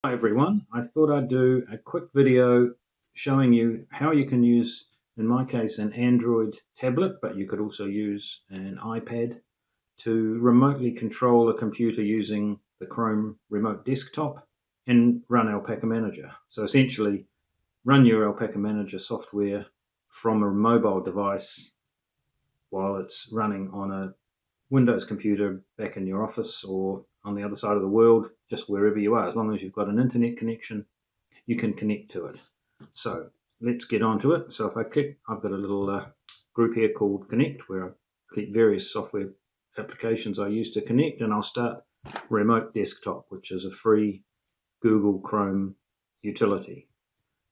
Hi everyone, I thought I'd do a quick video showing you how you can use, in my case, an Android tablet, but you could also use an iPad to remotely control a computer using the Chrome remote desktop and run Alpaca Manager. So essentially, run your Alpaca Manager software from a mobile device while it's running on a Windows computer back in your office or on the other side of the world, just wherever you are. As long as you've got an internet connection, you can connect to it. So let's get on to it. So if I click, I've got a little group here called Connect, where I click various software applications I use to connect, and I'll start Remote Desktop, which is a free Google Chrome utility.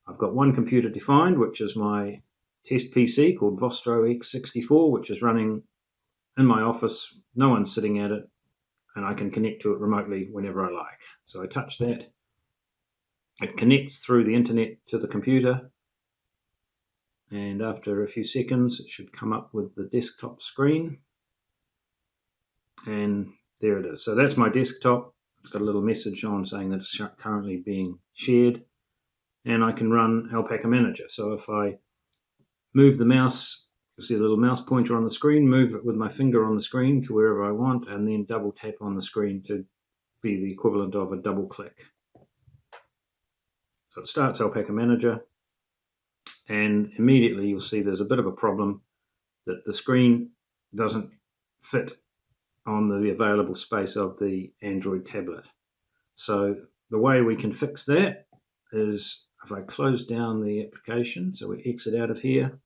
I've got one computer defined, which is my test PC called Vostro X64, which is running in my office. No one's sitting at it, and I can connect to it remotely whenever I like. So I touch that. It connects through the internet to the computer, and after a few seconds it should come up with the desktop screen, and there it is. So that's my desktop. It's got a little message on saying that it's currently being shared, and I can run Alpaca Manager. So if I move the mouse, you'll see a little mouse pointer on the screen, move it with my finger on the screen to wherever I want, and then double tap on the screen to be the equivalent of a double click. So it starts Alpaca Manager, and immediately you'll see there's a bit of a problem that the screen doesn't fit on the available space of the Android tablet. So the way we can fix that is if I close down the application, so we exit out of here,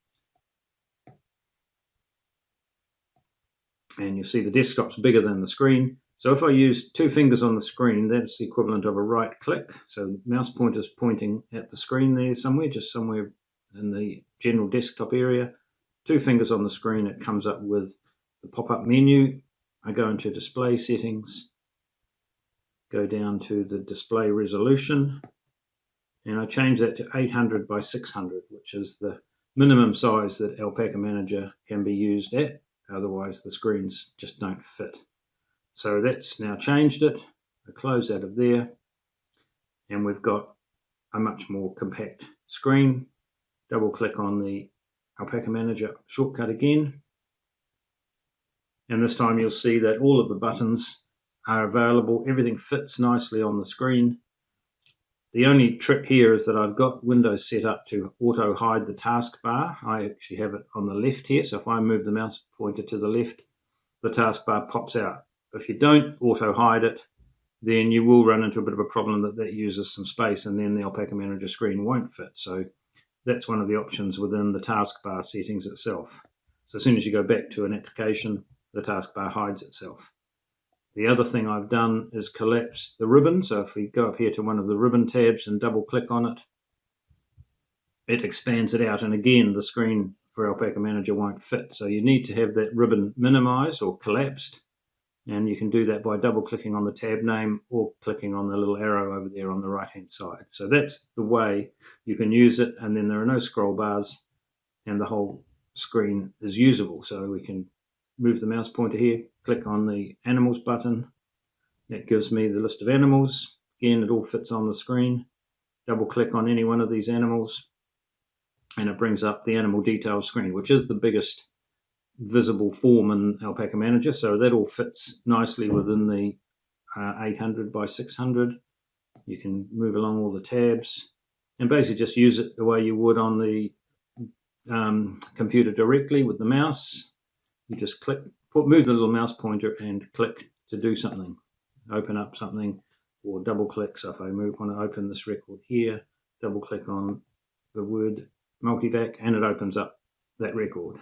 and you see the desktop's bigger than the screen. So if I use two fingers on the screen, that's the equivalent of a right click. So the mouse pointer's pointing at the screen there somewhere, just somewhere in the general desktop area. Two fingers on the screen, it comes up with the pop-up menu. I go into display settings, go down to the display resolution, and I change that to 800 by 600, which is the minimum size that Alpaca Manager can be used at. Otherwise the screens just don't fit. So that's now changed it. I close out of there, and we've got a much more compact screen. Double click on the Alpaca Manager shortcut again, and this time you'll see that all of the buttons are available. Everything fits nicely on the screen. The only trick here is that I've got Windows set up to auto hide the taskbar. I actually have it on the left here, so if I move the mouse pointer to the left, the taskbar pops out. If you don't auto hide it, then you will run into a bit of a problem that uses some space, and then the Alpaca Manager screen won't fit. So that's one of the options within the taskbar settings itself. So as soon as you go back to an application, the taskbar hides itself. The other thing I've done is collapse the ribbon. So if we go up here to one of the ribbon tabs and double click on it, it expands it out, and again the screen for Alpaca Manager won't fit. So you need to have that ribbon minimized or collapsed, and you can do that by double clicking on the tab name or clicking on the little arrow over there on the right hand side. So that's the way you can use it, and then there are no scroll bars and the whole screen is usable. So we can move the mouse pointer here, click on the animals button. That gives me the list of animals. Again, it all fits on the screen. Double click on any one of these animals, and it brings up the animal details screen, which is the biggest visible form in Alpaca Manager. So that all fits nicely within the 800 by 600. You can move along all the tabs and basically just use it the way you would on the computer directly with the mouse. You just click, move the little mouse pointer and click to do something, open up something, or double click. So if I want to open this record here, double click on the word multivac, and it opens up that record.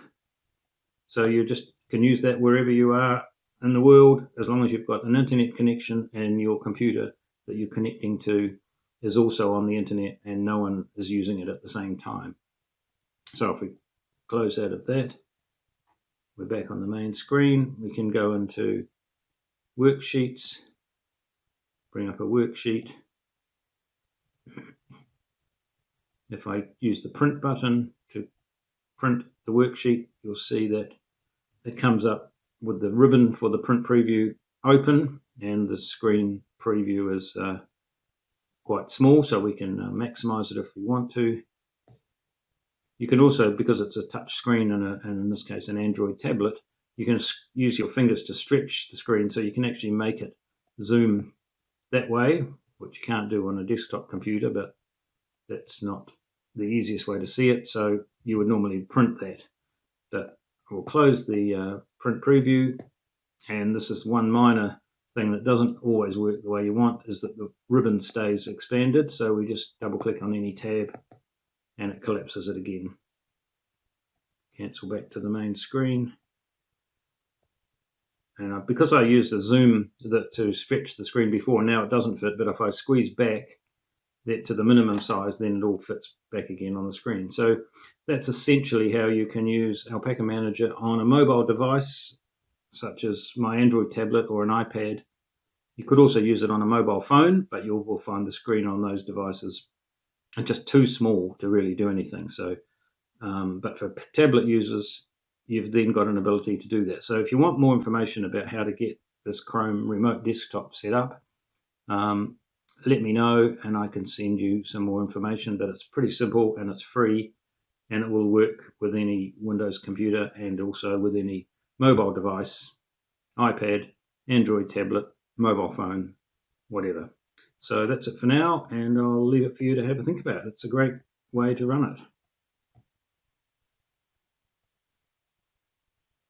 So you just can use that wherever you are in the world, as long as you've got an internet connection and your computer that you're connecting to is also on the internet and no one is using it at the same time. So if we close out of that, we're back on the main screen. We can go into worksheets, bring up a worksheet. If I use the print button to print the worksheet, you'll see that it comes up with the ribbon for the print preview open, and the screen preview is quite small, so we can maximize it if we want to. You can also, because it's a touch screen and in this case an Android tablet, you can use your fingers to stretch the screen, so you can actually make it zoom that way, which you can't do on a desktop computer, but that's not the easiest way to see it, so you would normally print that. But we'll close the print preview, and this is one minor thing that doesn't always work the way you want, is that the ribbon stays expanded, so we just double click on any tab and it collapses it again. Cancel back to the main screen. And because I used a zoom to stretch the screen before, now it doesn't fit, but if I squeeze back that to the minimum size, then it all fits back again on the screen. So that's essentially how you can use Alpaca Manager on a mobile device, such as my Android tablet or an iPad. You could also use it on a mobile phone, but you will find the screen on those devices are just too small to really do anything. So, but for tablet users, you've then got an ability to do that. So if you want more information about how to get this Chrome remote desktop set up, let me know and I can send you some more information, but it's pretty simple and it's free and it will work with any Windows computer and also with any mobile device, iPad, Android tablet, mobile phone, whatever. So that's it for now, and I'll leave it for you to have a think about. It's a great way to run it.